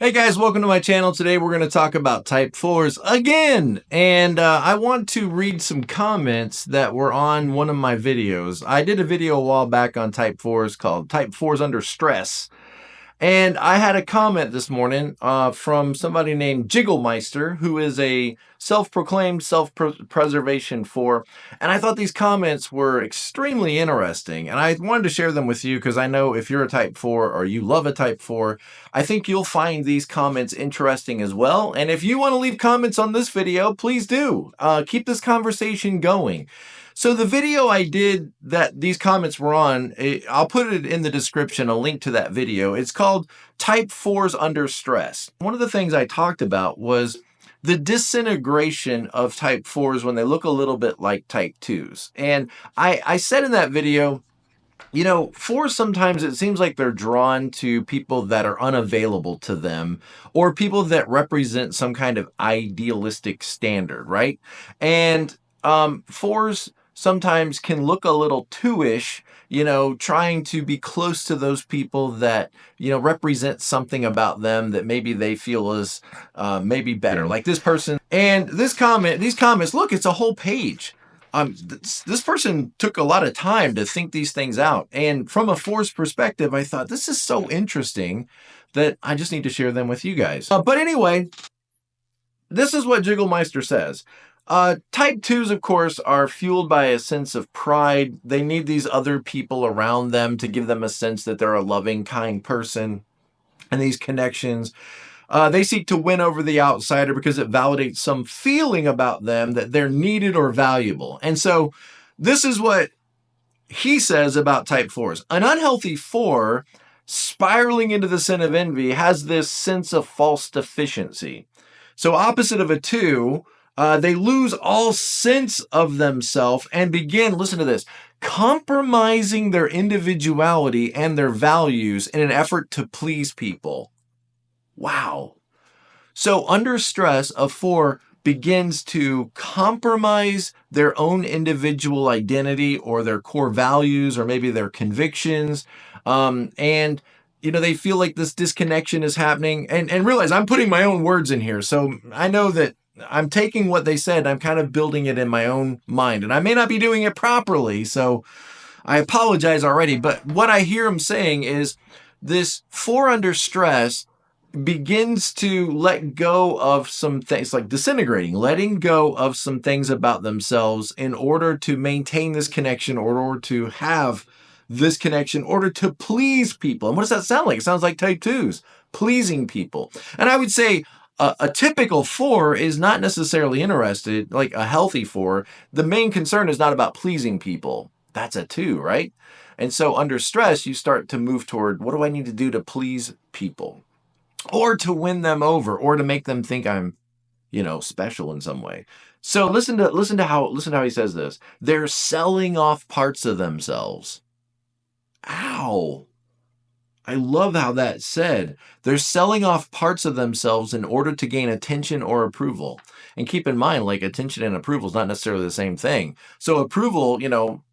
Hey guys, welcome to my channel. Today we're going to talk about type 4s again. And I want to read some comments that were on one of my videos. I did a video a while back on type 4s called Type 4s Under Stress. And I had a comment this morning from somebody named Jigglemeister, who is a self-proclaimed self-preservation 4. And I thought these comments were extremely interesting. And I wanted to share them with you because I know if you're a type 4 or you love a type 4, I think you'll find these comments interesting as well. And if you want to leave comments on this video, please do. Keep this conversation going. So the video I did that these comments were on, I'll put it in the description, a link to that video. It's called Type 4s Under Stress. One of the things I talked about was the disintegration of type 4s when they look a little bit like type 2s. And I said in that video, you know, 4s sometimes it seems like they're drawn to people that are unavailable to them or people that represent some kind of idealistic standard, right? And 4s sometimes can look a little 2-ish, you know, trying to be close to those people that, you know, represent something about them that maybe they feel is maybe better. Like this person. And these comments, look, it's a whole page. This person took a lot of time to think these things out. And from a 4's perspective, I thought this is so interesting that I just need to share them with you guys. But anyway, this is what Jigglemeister says. Type 2s, of course, are fueled by a sense of pride. They need these other people around them to give them a sense that they're a loving, kind person. And these connections, they seek to win over the outsider because it validates some feeling about them that they're needed or valuable. And so this is what he says about type 4s. An unhealthy 4 spiraling into the sin of envy has this sense of false deficiency. So opposite of a 2, they lose all sense of themselves and begin, listen to this, compromising their individuality and their values in an effort to please people. Wow. So under stress, a 4 begins to compromise their own individual identity or their core values or maybe their convictions. And you know, they feel like this disconnection is happening. And realize I'm putting my own words in here. So I know that I'm taking what they said, I'm kind of building it in my own mind, and I may not be doing it properly, so I apologize already. But what I hear them saying is this 4 under stress begins to let go of some things, like disintegrating, letting go of some things about themselves in order to maintain this connection, or in order to have this connection, in order to please people. And what does that sound like? It sounds like type 2s, pleasing people. And I would say a typical 4 is not necessarily interested, like a healthy 4. The main concern is not about pleasing people. That's a 2, right? And so under stress, you start to move toward, what do I need to do to please people? Or to win them over, or to make them think I'm, you know, special in some way. So listen to how he says this. They're selling off parts of themselves. Ow. I love how that's said. They're selling off parts of themselves in order to gain attention or approval. And keep in mind, like, attention and approval is not necessarily the same thing. So approval, you know,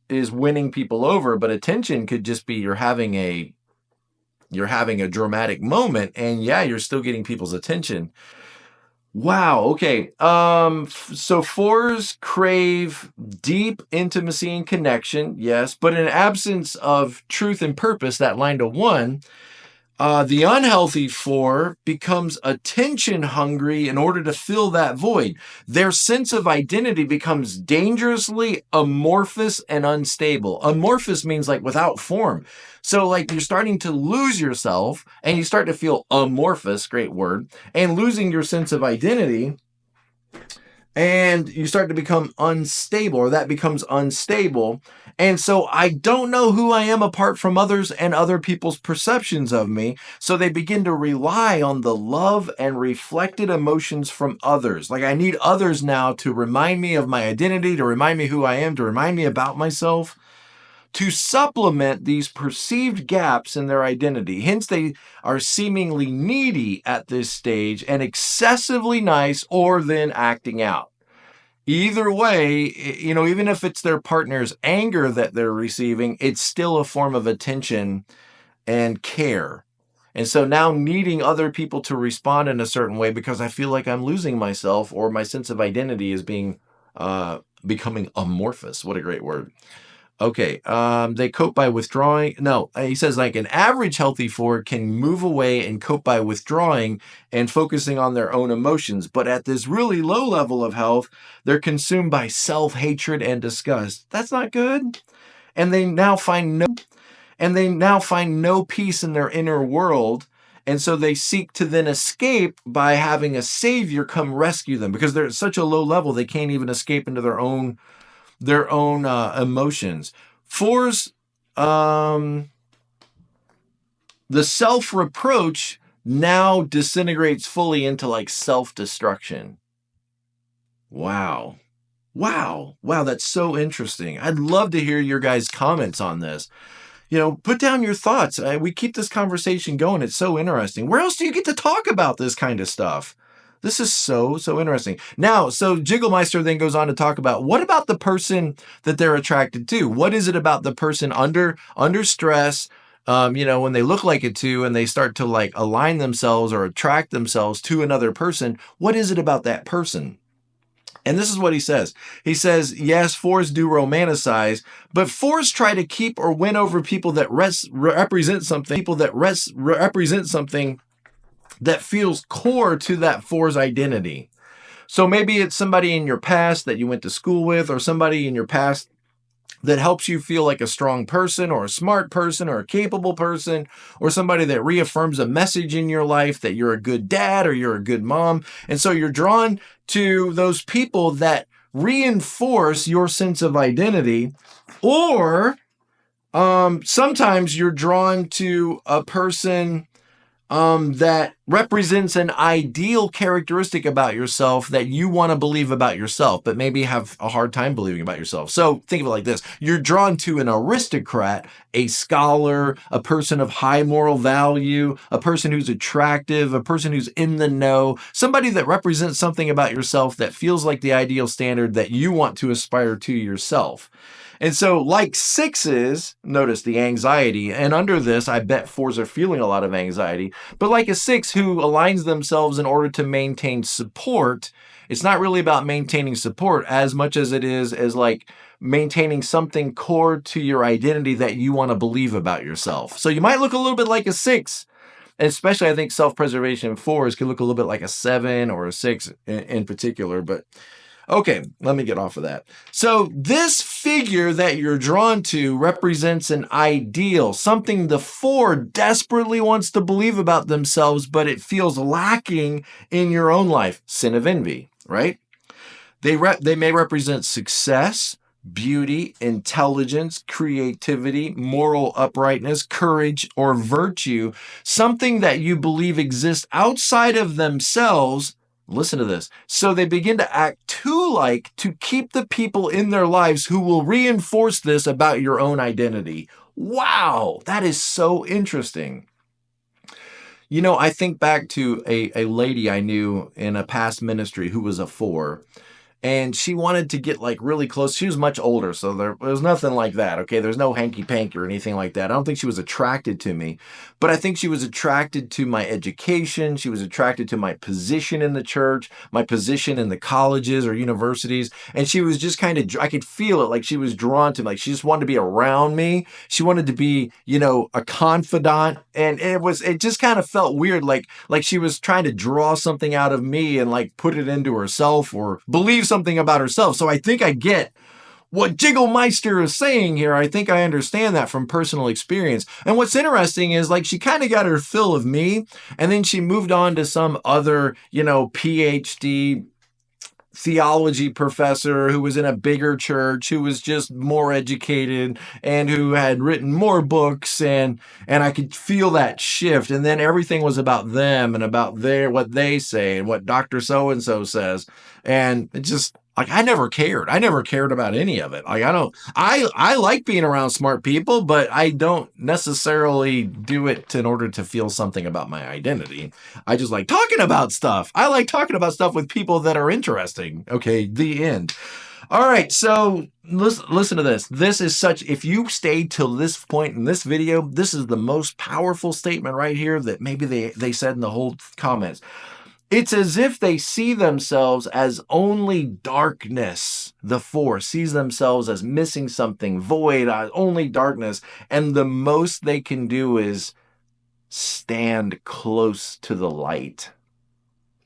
is winning people over, but attention could just be you're having a dramatic moment, and yeah, you're still getting people's attention. Wow. Okay. So 4s crave deep intimacy and connection. Yes. But in absence of truth and purpose, that line to 1, the unhealthy 4 becomes attention hungry in order to fill that void. Their sense of identity becomes dangerously amorphous and unstable. Amorphous means like without form. So like you're starting to lose yourself and you start to feel amorphous, great word, and losing your sense of identity. And you start to become unstable, or that becomes unstable. And so I don't know who I am apart from others and other people's perceptions of me. So they begin to rely on the love and reflected emotions from others. Like I need others now to remind me of my identity, to remind me who I am, to remind me about myself, to supplement these perceived gaps in their identity. Hence, they are seemingly needy at this stage and excessively nice, or then acting out. Either way, you know, even if it's their partner's anger that they're receiving, it's still a form of attention and care. And so now needing other people to respond in a certain way because I feel like I'm losing myself or my sense of identity is being becoming amorphous. What a great word. Okay, they cope by withdrawing. No, he says like an average healthy 4 can move away and cope by withdrawing and focusing on their own emotions. But at this really low level of health, they're consumed by self-hatred and disgust. That's not good. And they now find no peace in their inner world. And so they seek to then escape by having a savior come rescue them because they're at such a low level, they can't even escape into their own emotions. 4s, the self-reproach now disintegrates fully into like self-destruction. Wow. That's so interesting. I'd love to hear your guys' comments on this. Put down your thoughts. We keep this conversation going. It's so interesting. Where else do you get to talk about this kind of stuff? This is so interesting. Now, so Jigglemeister then goes on to talk about what about the person that they're attracted to? What is it about the person under stress, when they look like it too, and they start to like align themselves or attract themselves to another person? What is it about that person? And this is what he says. He says, yes, 4s do romanticize, but 4s try to keep or win over people that represent something that feels core to that 4's identity. So maybe it's somebody in your past that you went to school with, or somebody in your past that helps you feel like a strong person or a smart person or a capable person, or somebody that reaffirms a message in your life that you're a good dad or you're a good mom. And so you're drawn to those people that reinforce your sense of identity, or sometimes you're drawn to a person that represents an ideal characteristic about yourself that you want to believe about yourself, but maybe have a hard time believing about yourself. So think of it like this. You're drawn to an aristocrat, a scholar, a person of high moral value, a person who's attractive, a person who's in the know, somebody that represents something about yourself that feels like the ideal standard that you want to aspire to yourself. And so like 6s, notice the anxiety, and under this, I bet 4s are feeling a lot of anxiety, but like a 6 who aligns themselves in order to maintain support, it's not really about maintaining support as much as it is as like maintaining something core to your identity that you want to believe about yourself. So you might look a little bit like a 6, and especially I think self-preservation 4s can look a little bit like a 7 or a 6 in particular, but okay, let me get off of that. So this figure that you're drawn to represents an ideal, something the 4 desperately wants to believe about themselves, but it feels lacking in your own life. Sin of envy, right? They may represent success, beauty, intelligence, creativity, moral uprightness, courage, or virtue, something that you believe exists outside of themselves. Listen to this. So they begin to act too like to keep the people in their lives who will reinforce this about your own identity. Wow, that is so interesting. I think back to a lady I knew in a past ministry who was a 4. And she wanted to get like really close. She was much older, so there was nothing like that. Okay, there's no hanky-panky or anything like that. I don't think she was attracted to me, but I think she was attracted to my education. She was attracted to my position in the church, my position in the colleges or universities. And she was just kind of, I could feel it, like she was drawn to me. Like she just wanted to be around me. She wanted to be, a confidant. And it just kind of felt weird, like she was trying to draw something out of me and like put it into herself or believe something about herself. So I think I get what Jigglemeister is saying here. I think I understand that from personal experience. And what's interesting is like she kind of got her fill of me, and then she moved on to some other, PhD theology professor who was in a bigger church, who was just more educated and who had written more books, and I could feel that shift. And then everything was about them and about what they say and what Dr. So-and-so says. And it just, like, I never cared. I never cared about any of it. Like, I like being around smart people, but I don't necessarily do it in order to feel something about my identity. I just like talking about stuff. I like talking about stuff with people that are interesting. Okay, the end. All right, so listen to this. This is such, if you stayed till this point in this video, this is the most powerful statement right here that maybe they said in the whole comments. It's as if they see themselves as only darkness. The four sees themselves as missing something, void, only darkness. And the most they can do is stand close to the light.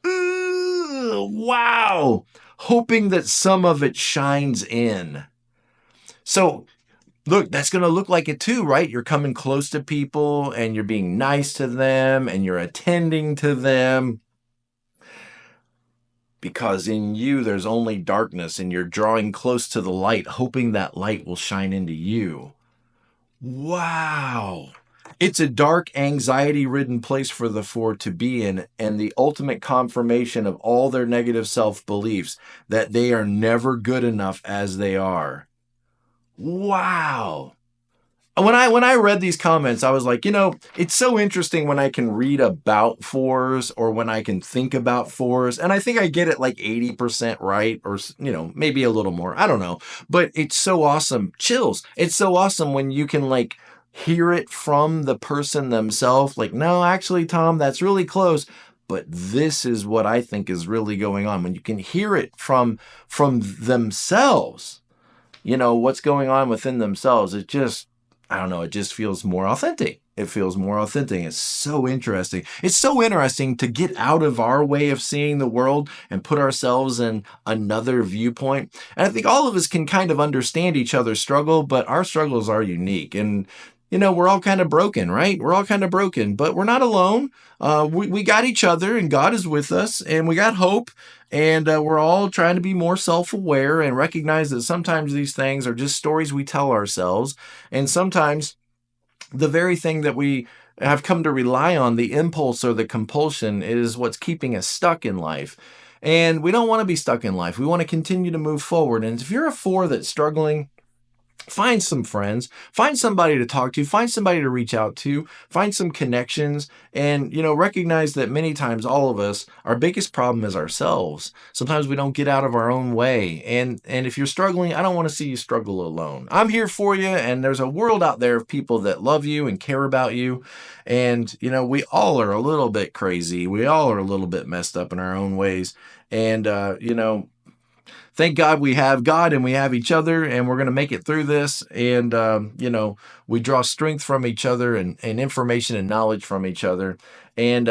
Wow. Hoping that some of it shines in. So look, that's going to look like it too, right? You're coming close to people and you're being nice to them and you're attending to them. Because in you, there's only darkness and you're drawing close to the light, hoping that light will shine into you. Wow. It's a dark, anxiety-ridden place for the four to be in, and the ultimate confirmation of all their negative self-beliefs, that they are never good enough as they are. Wow. When I read these comments, I was like, it's so interesting when I can read about fours or when I can think about fours. And I think I get it like 80% right, or, maybe a little more. I don't know. But it's so awesome. Chills. It's so awesome when you can like hear it from the person themselves. Like, no, actually, Tom, that's really close. But this is what I think is really going on. When you can hear it from themselves, what's going on within themselves. It just, I don't know, it just feels more authentic. It feels more authentic. It's so interesting. It's so interesting to get out of our way of seeing the world and put ourselves in another viewpoint. And I think all of us can kind of understand each other's struggle, but our struggles are unique. And we're all kind of broken, right? We're all kind of broken, but we're not alone. We got each other, and God is with us, and we got hope. And we're all trying to be more self-aware and recognize that sometimes these things are just stories we tell ourselves. And sometimes the very thing that we have come to rely on, the impulse or the compulsion, is what's keeping us stuck in life. And we don't want to be stuck in life. We want to continue to move forward. And if you're a four that's struggling, find some friends, find somebody to talk to, find somebody to reach out to, find some connections, and, recognize that many times all of us, our biggest problem is ourselves. Sometimes we don't get out of our own way. And if you're struggling, I don't want to see you struggle alone. I'm here for you, and there's a world out there of people that love you and care about you. And, we all are a little bit crazy. We all are a little bit messed up in our own ways. And, thank God we have God and we have each other, and we're going to make it through this. And, we draw strength from each other and information and knowledge from each other. And,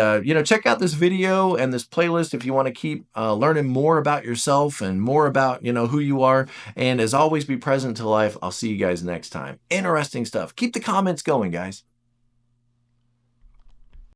check out this video and this playlist if you want to keep learning more about yourself and more about, who you are. And as always, be present to life. I'll see you guys next time. Interesting stuff. Keep the comments going, guys.